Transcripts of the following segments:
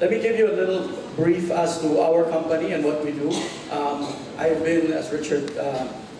Let me give you a little brief as to our company and what we do. I've been, as Richard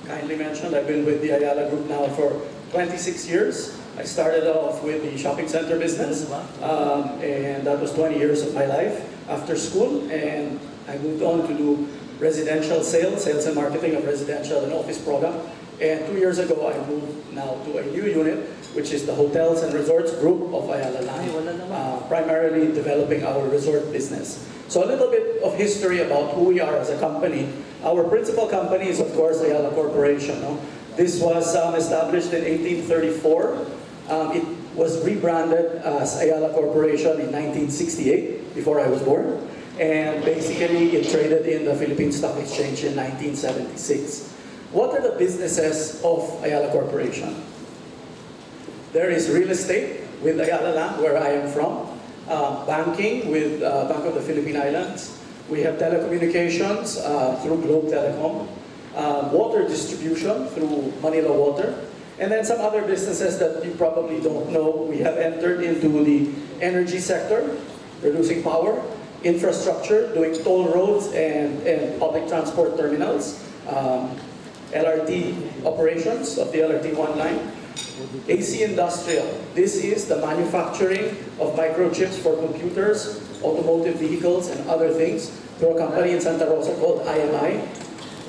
kindly mentioned, I've been with the Ayala Group now for 26 years. I started off with the shopping center business, and that was 20 years of my life after school, and I moved on to do residential sales and marketing of residential and office product. And 2 years ago, I moved now to a new unit, which is the Hotels and Resorts Group of Ayala Land, primarily developing our resort business. So a little bit of history about who we are as a company. Our principal company is, of course, Ayala Corporation. No? This was established in 1834. It was rebranded as Ayala Corporation in 1968, before I was born. And basically, it traded in the Philippine Stock Exchange in 1976. What are the businesses of Ayala Corporation? There is real estate with Ayala Land, where I am from. Banking with Bank of the Philippine Islands. We have telecommunications through Globe Telecom. Water distribution through Manila Water. And then some other businesses that you probably don't know. We have entered into the energy sector, producing power, infrastructure, doing toll roads and public transport terminals. LRT operations of the LRT1 line. AC Industrial. This is the manufacturing of microchips for computers, automotive vehicles, and other things through a company in Santa Rosa called IMI.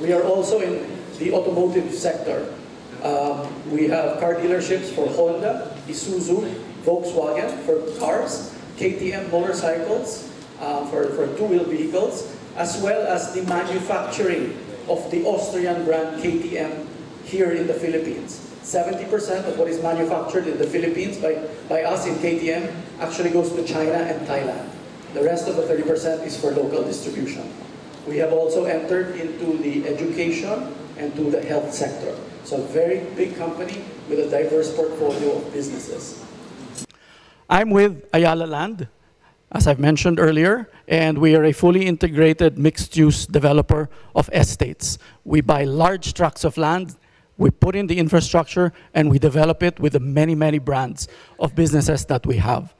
We are also in the automotive sector. We have car dealerships for Honda, Isuzu, Volkswagen for cars, KTM motorcycles for two-wheel vehicles, as well as the manufacturing of the Austrian brand KTM here in the Philippines. 70% of what is manufactured in the Philippines by us in KTM actually goes to China and Thailand. The rest of the 30% is for local distribution. We have also entered into the education and to the health sector. So a very big company with a diverse portfolio of businesses. I'm with Ayala Land, as I've mentioned earlier, and we are a fully integrated mixed-use developer of estates. We buy large tracts of land, we put in the infrastructure, and we develop it with the many, many brands of businesses that we have.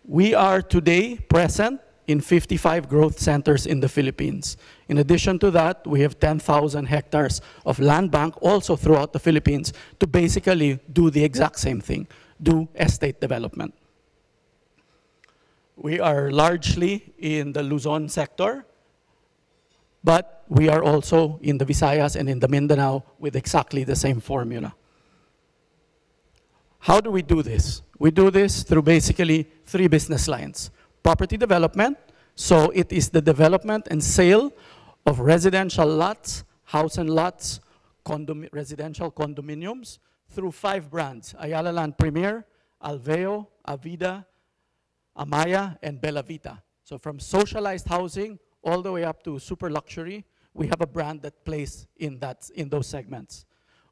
We are today present in 55 growth centers in the Philippines. In addition to that, we have 10,000 hectares of land bank also throughout the Philippines to basically do the exact same thing, do estate development. We are largely in the Luzon sector, but we are also in the Visayas and in the Mindanao with exactly the same formula. How do we do this? We do this through basically 3 business lines. Property development, so it is the development and sale of residential lots, house and lots, residential condominiums through 5 brands, Ayala Land Premier, Alveo, Avida, Amaya, and Bella Vita. So from socialized housing all the way up to super luxury, we have a brand that plays in those segments.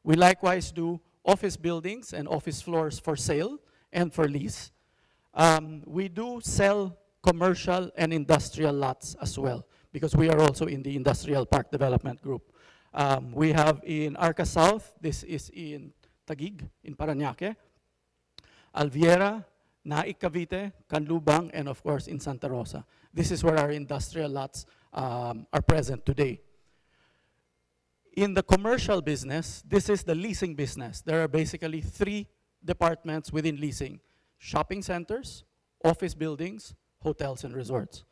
We likewise do office buildings and office floors for sale and for lease. We do sell commercial and industrial lots as well, because we are also in the Industrial Park Development Group. We have in Arca South, this is in Taguig, in Parañaque, Alviera, Naik Cavite, Canlubang, and of course in Santa Rosa. This is where our industrial lots are present today. In the commercial business, this is the leasing business. There are basically 3 departments within leasing: shopping centers, office buildings, hotels and resorts.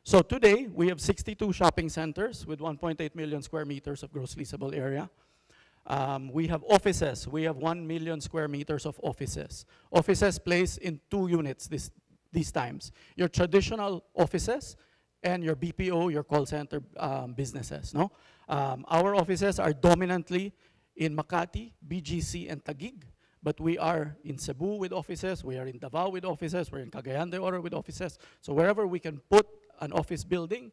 So today, we have 62 shopping centers with 1.8 million square meters of gross leasable area. We have offices. We have 1 million square meters of offices. Offices placed in 2 units these times. Your traditional offices and your BPO, your call center businesses. No? Our offices are dominantly in Makati, BGC, and Taguig. But we are in Cebu with offices, we are in Davao with offices, we're in Cagayan de Oro with offices. So wherever we can put an office building,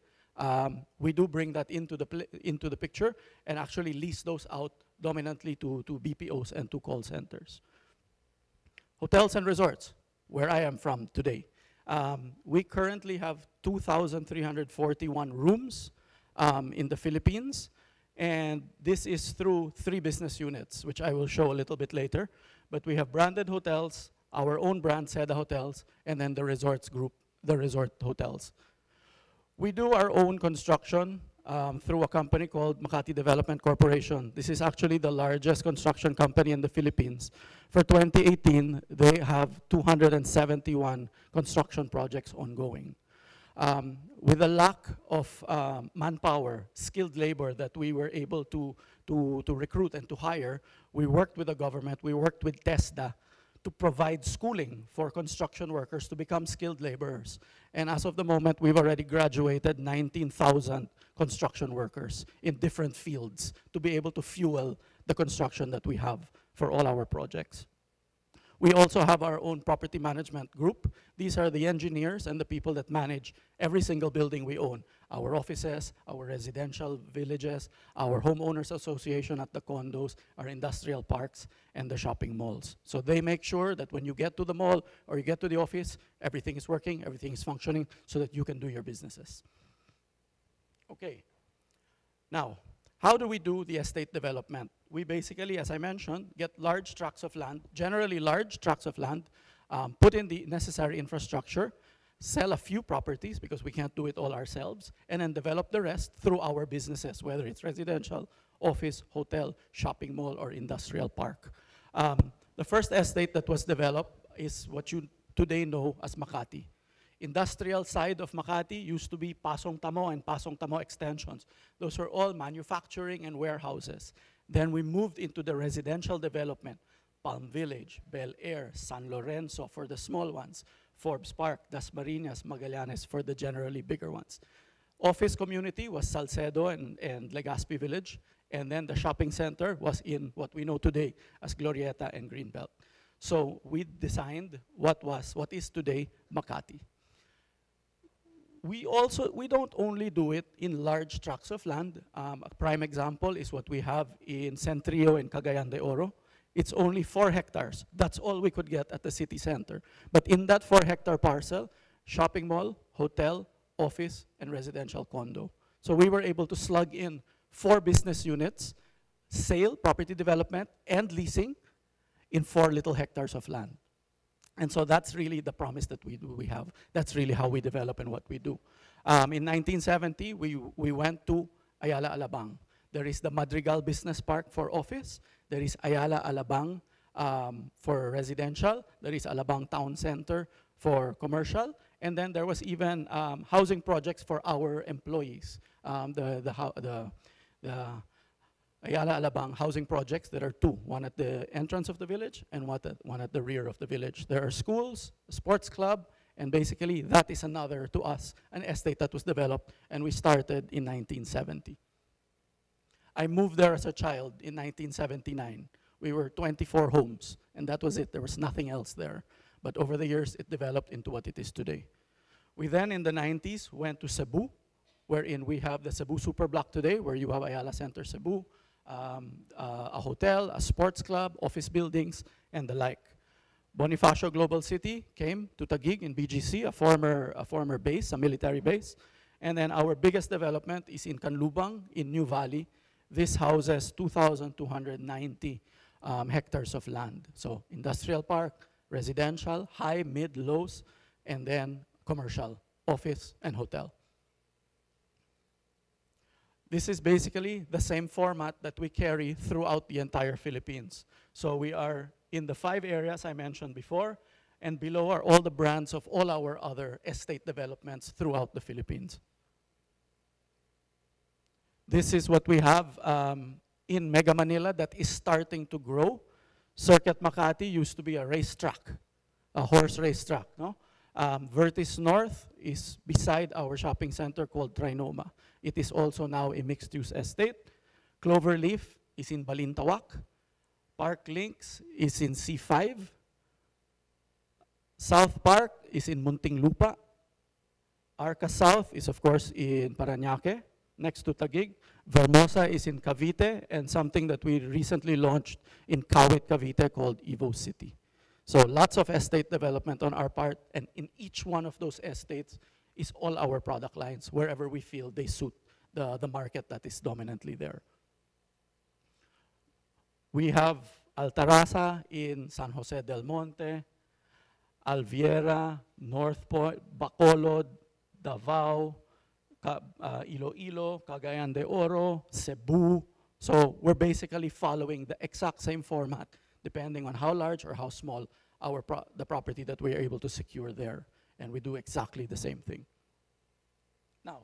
we do bring that into the picture and actually lease those out dominantly to BPOs and to call centers. Hotels and resorts, where I am from today. We currently have 2,341 rooms in the Philippines. And this is through 3 business units, which I will show a little bit later. But we have branded hotels, our own brand, Seda Hotels, and then the resorts group the resort hotels. We do our own construction through a company called Makati Development Corporation. This is actually the largest construction company in the Philippines. For 2018, they have 271 construction projects ongoing. With the lack of manpower, skilled labor that we were able to recruit and to hire, we worked with the government, we worked with TESDA to provide schooling for construction workers to become skilled laborers. And as of the moment, we've already graduated 19,000 construction workers in different fields to be able to fuel the construction that we have for all our projects. We also have our own property management group. These are the engineers and the people that manage every single building we own. Our offices, our residential villages, our homeowners association at the condos, our industrial parks, and the shopping malls. So they make sure that when you get to the mall or you get to the office, everything is working, everything is functioning so that you can do your businesses. Okay, now, how do we do the estate development? We basically, as I mentioned, get large tracts of land, generally large tracts of land, put in the necessary infrastructure, sell a few properties because we can't do it all ourselves, and then develop the rest through our businesses, whether it's residential, office, hotel, shopping mall, or industrial park. The first estate that was developed is what you today know as Makati. Industrial side of Makati used to be Pasong Tamo and Pasong Tamo extensions. Those were all manufacturing and warehouses. Then we moved into the residential development, Palm Village, Bel Air, San Lorenzo for the small ones, Forbes Park, Dasmariñas, Magallanes for the generally bigger ones. Office community was Salcedo and Legazpi Village, and then the shopping center was in what we know today as Glorieta and Greenbelt. So we designed what is today Makati. We don't only do it in large tracts of land. A prime example is what we have in Centrio in Cagayan de Oro. It's only 4 hectares. That's all we could get at the city center. But in that 4-hectare parcel, shopping mall, hotel, office, and residential condo. So we were able to slug in 4 business units, sale, property development, and leasing in 4 little hectares of land. And so that's really the promise that we have. That's really how we develop and what we do. In 1970, we went to Ayala Alabang. There is the Madrigal Business Park for office. There is Ayala Alabang for residential. There is Alabang Town Center for commercial. And then there was even housing projects for our employees. The Ayala Alabang housing projects, there are 2, one at the entrance of the village and one at the rear of the village. There are schools, a sports club, and basically that is another, to us, an estate that was developed, and we started in 1970. I moved there as a child in 1979. We were 24 homes, and that was it. There was nothing else there. But over the years, it developed into what it is today. We then, in the 90s, went to Cebu, wherein we have the Cebu Super Block today, where you have Ayala Center Cebu, a hotel, a sports club, office buildings, and the like. Bonifacio Global City came to Taguig in BGC, a former base, a military base. And then our biggest development is in Canlubang, in New Valley. This houses 2,290 hectares of land. So industrial park, residential, high, mid, lows, and then commercial, office, and hotel. This is basically the same format that we carry throughout the entire Philippines. So we are in the 5 areas I mentioned before, and below are all the brands of all our other estate developments throughout the Philippines. This is what we have in Mega Manila that is starting to grow. Circuit Makati used to be a racetrack, a horse racetrack, no? Vertis North is beside our shopping center called Trinoma. It is also now a mixed-use estate. Cloverleaf is in Balintawak. Park Links is in C5. South Park is in Muntinlupa. Arca South is, of course, in Parañaque, next to Taguig. Vermosa is in Cavite, and something that we recently launched in Kawit, Cavite called Evo City. So lots of estate development on our part, and in each one of those estates is all our product lines, wherever we feel they suit the market that is dominantly there. We have Altarasa in San Jose del Monte, Alviera, North Point, Bacolod, Davao, Iloilo, Cagayan de Oro, Cebu. So we're basically following the exact same format, depending on how large or how small the property that we are able to secure there. And we do exactly the same thing. Now,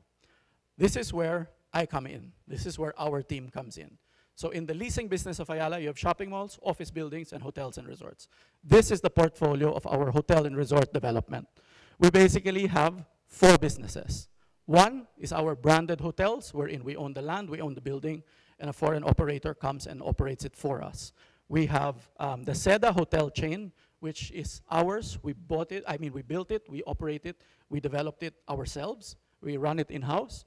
this is where I come in. This is where our team comes in. So in the leasing business of Ayala, you have shopping malls, office buildings, and hotels and resorts. This is the portfolio of our hotel and resort development. We basically have 4 businesses. One is our branded hotels, wherein we own the land, we own the building, and a foreign operator comes and operates it for us. We have the Seda hotel chain, which is ours. We bought it, we built it, we operate it, we developed it ourselves. We run it in-house.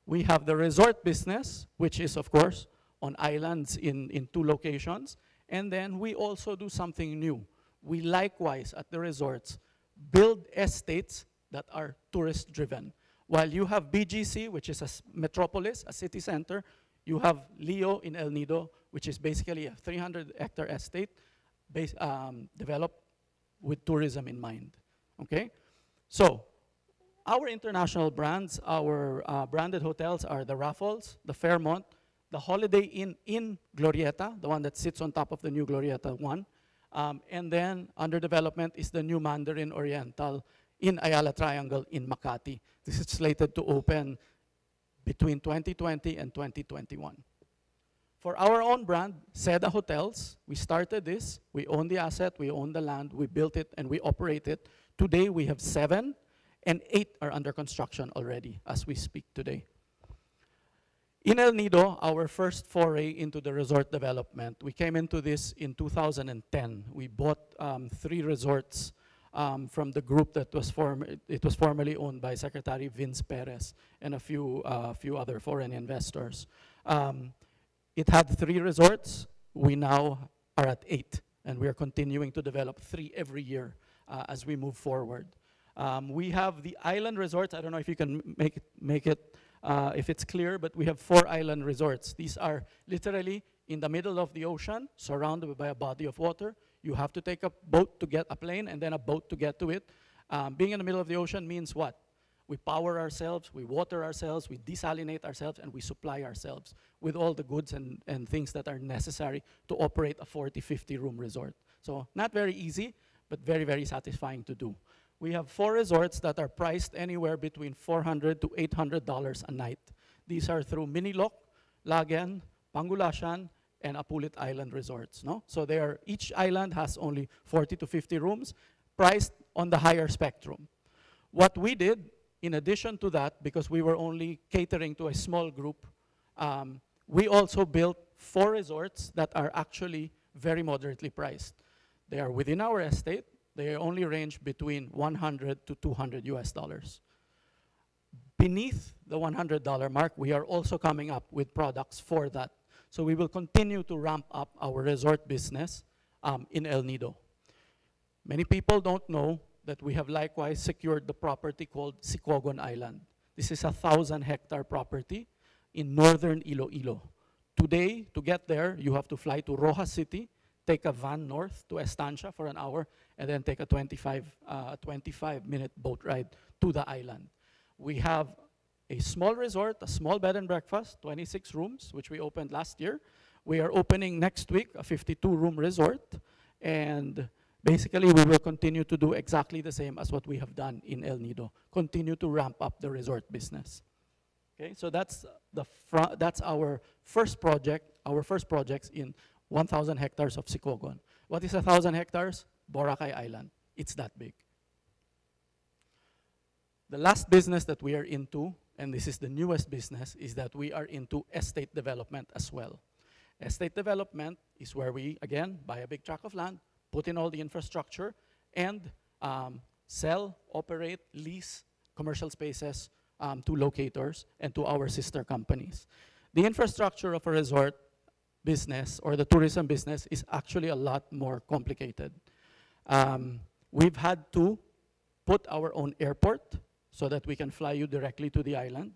We have the resort business, which is, of course, on islands in 2 locations. And then we also do something new. We likewise, at the resorts, build estates that are tourist-driven. While you have BGC, which is a metropolis, a city center, you have Leo in El Nido, which is basically a 300-hectare estate developed with tourism in mind, okay? So, our international brands, our branded hotels are the Raffles, the Fairmont, the Holiday Inn in Glorieta, the one that sits on top of the new Glorieta one, and then under development is the new Mandarin Oriental in Ayala Triangle in Makati. This is slated to open between 2020 and 2021. For our own brand, Seda Hotels, we started this. We own the asset, we own the land, we built it, and we operate it. Today, we have 7, and 8 are under construction already as we speak today. In El Nido, our first foray into the resort development, we came into this in 2010. We bought 3 resorts from the group that was formerly owned by Secretary Vince Perez and a few other foreign investors. It had 3 resorts. We now are at 8, and we are continuing to develop 3 every year as we move forward. We have the island resorts. I don't know if you can make it if it's clear, but we have 4 island resorts. These are literally in the middle of the ocean, surrounded by a body of water. You have to take a boat to get a plane, and then a boat to get to it. Being in the middle of the ocean means what? We power ourselves, we water ourselves, we desalinate ourselves, and we supply ourselves with all the goods and things that are necessary to operate a 40, 50-room resort. So not very easy, but very, very satisfying to do. We have 4 resorts that are priced anywhere between $400 to $800 a night. These are through Miniloc, Lagen, Pangulasan, and Apulit Island resorts. No? So each island has only 40 to 50 rooms, priced on the higher spectrum. What we did, in addition to that, because we were only catering to a small group, we also built 4 resorts that are actually very moderately priced. They are within our estate. They only range between $100 to $200 US. Beneath the $100 mark, we are also coming up with products for that. So we will continue to ramp up our resort business in El Nido. Many people don't know that we have likewise secured the property called Sicogon Island. This is a 1,000-hectare property in northern Iloilo. Today, to get there, you have to fly to Rojas City, take a van north to Estancia for an hour, and then take a 25-minute boat ride to the island. We have a small resort, a small bed and breakfast, 26 rooms, which we opened last year. We are opening next week a 52-room resort, and basically we will continue to do exactly the same as what we have done in El Nido, continue to ramp up the resort business. Okay, so that's our first project, our first projects in 1,000 hectares of Sicogon. What is 1,000 hectares? Boracay Island. It's that big. The last business that we are into, and this is the newest business, is that we are into estate development as well. Estate development is where we, again, buy a big tract of land, put in all the infrastructure, and sell, operate, lease commercial spaces to locators and to our sister companies. The infrastructure of a resort business or the tourism business is actually a lot more complicated. We've had to put our own airport so that we can fly you directly to the island.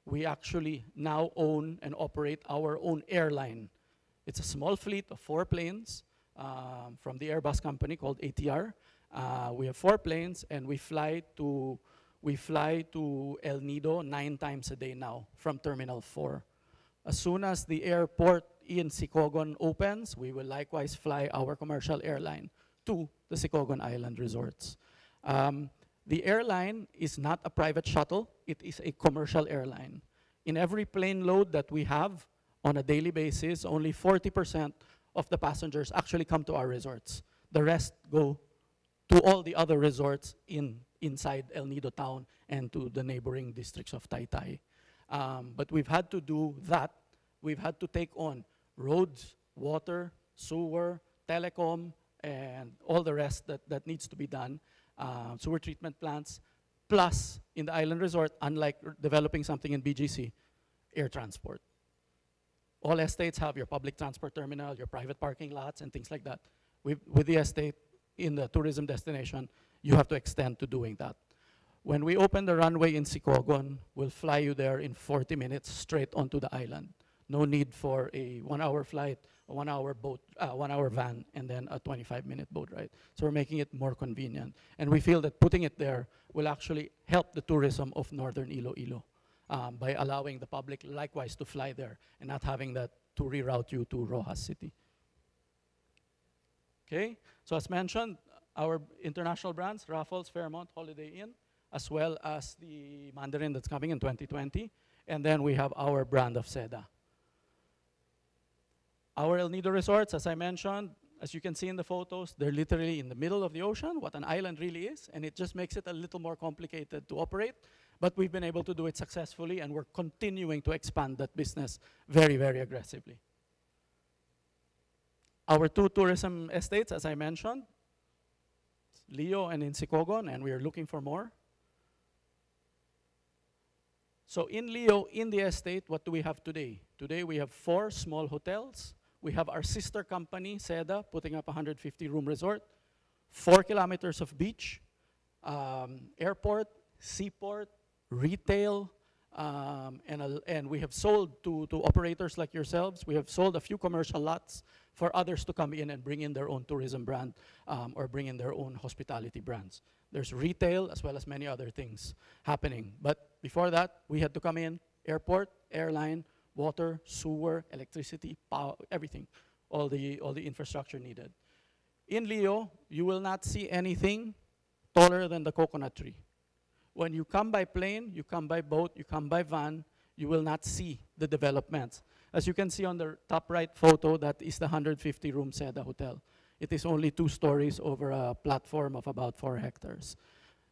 We actually now own and operate our own airline. It's a small fleet of 4 planes from the Airbus company called ATR. We have 4 planes, and we fly to El Nido 9 times a day now from Terminal 4. As soon as the airport in Sicogon opens, we will likewise fly our commercial airline to the Sicogon Island resorts. The airline is not a private shuttle, it is a commercial airline. In every plane load that we have on a daily basis, only 40% of the passengers actually come to our resorts. The rest go to all the other resorts inside El Nido town and to the neighboring districts of Taytay. But we've had to do that. We've had to take on roads, water, sewer, telecom, and all the rest that needs to be done. Sewer treatment plants, plus in the island resort, unlike developing something in BGC, air transport. All estates have your public transport terminal, your private parking lots, and things like that. With the estate in the tourism destination, you have to extend to doing that. When we open the runway in Sicogon, we'll fly you there in 40 minutes straight onto the island. No need for a 1-hour flight, a 1-hour boat, 1-hour van, and then a 25-minute boat ride. So we're making it more convenient. And we feel that putting it there will actually help the tourism of northern Iloilo by allowing the public likewise to fly there and not having that to reroute you to Rojas City. Okay, so as mentioned, our international brands, Raffles, Fairmont, Holiday Inn, as well as the Mandarin that's coming in 2020. And then we have our brand of Seda. Our El Nido Resorts, as I mentioned, as you can see in the photos, they're literally in the middle of the ocean, what an island really is, and it just makes it a little more complicated to operate. But we've been able to do it successfully, and we're continuing to expand that business very, very aggressively. Our 2 tourism estates, as I mentioned, Leo and in Sicogon, and we are looking for more. So in Leo, in the estate, what do we have today? Today we have 4 small hotels. We have our sister company, Seda, putting up a 150-room resort, 4 kilometers of beach, airport, seaport, retail, and we have sold to operators like yourselves. We have sold a few commercial lots for others to come in and bring in their own tourism brand or bring in their own hospitality brands. There's retail as well as many other things happening. But before that, we had to come in, airport, airline, water, sewer, electricity, power, everything, all the infrastructure needed. In Leo, you will not see anything taller than the coconut tree. When you come by plane, you come by boat, you come by van, you will not see the developments. As you can see on the top right photo, that is the 150-room Seda Hotel. It is only 2 stories over a platform of about 4 hectares.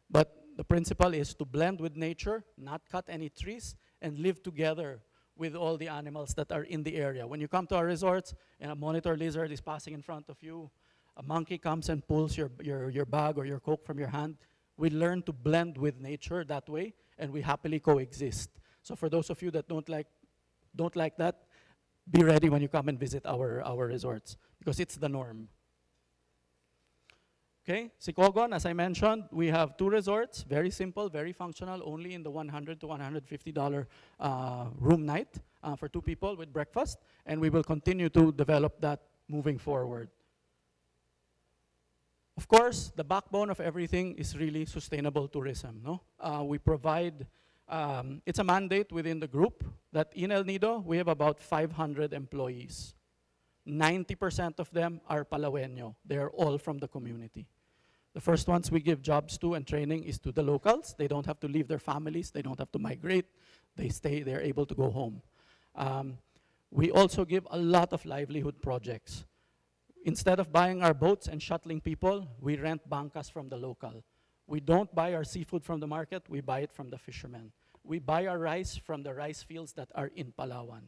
But the principle is to blend with nature, not cut any trees, and live together with all the animals that are in the area. When you come to our resorts and a monitor lizard is passing in front of you, a monkey comes and pulls your bag or your Coke from your hand, we learn to blend with nature that way, and we happily coexist. So for those of you that don't like that, be ready when you come and visit our resorts, because it's the norm. Okay, Sicogon, as I mentioned, we have 2 resorts, very simple, very functional, only in the $100 to $150 room night for 2 people with breakfast, and we will continue to develop that moving forward. Of course, the backbone of everything is really sustainable tourism. No? We provide, it's a mandate within the group that in El Nido, we have about 500 employees. 90% of them are Palaweño. They're all from the community. The first ones we give jobs to and training is to the locals. They don't have to leave their families. They don't have to migrate. They stay. They're able to go home. We also give a lot of livelihood projects. Instead of buying our boats and shuttling people, we rent bancas from the local. We don't buy our seafood from the market. We buy it from the fishermen. We buy our rice from the rice fields that are in Palawan.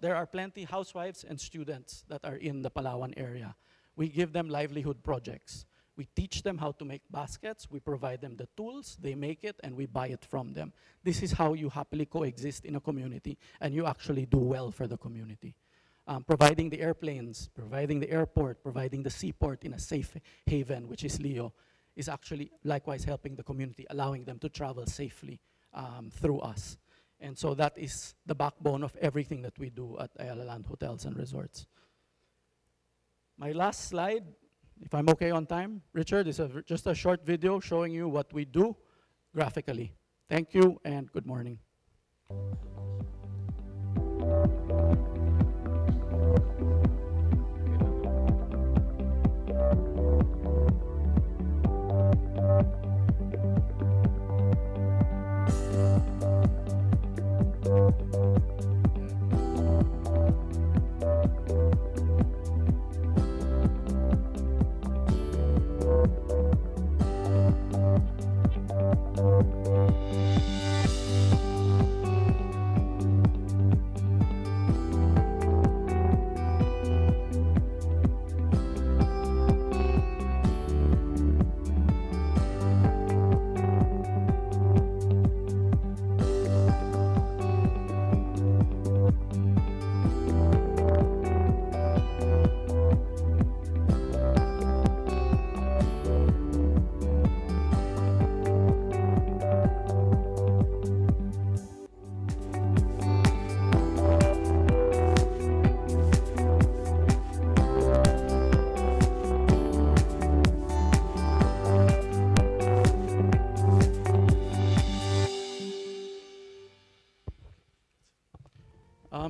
There are plenty housewives and students that are in the Palawan area. We give them livelihood projects. We teach them how to make baskets. We provide them the tools. They make it, and we buy it from them. This is how you happily coexist in a community, and you actually do well for the community. Providing the airplanes, providing the airport, providing the seaport in a safe haven, which is Leo, is actually likewise helping the community, allowing them to travel safely through us. And so that is the backbone of everything that we do at Ayala Land Hotels and Resorts. My last slide if I'm okay on time, Richard, it's just a short video showing you what we do graphically. Thank you and good morning.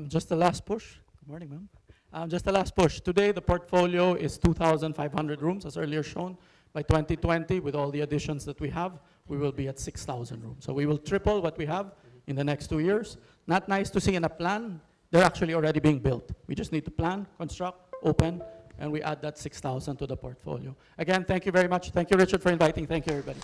Just the last push. Good morning, ma'am. Just the last push. Today, the portfolio is 2,500 rooms, as earlier shown. By 2020, with all the additions that we have, we will be at 6,000 rooms. So we will triple what we have in the next 2 years. Not nice to see in a plan. They're actually already being built. We just need to plan, construct, open, and we add that 6,000 to the portfolio. Again, thank you very much. Thank you, Richard, for inviting. Thank you, everybody.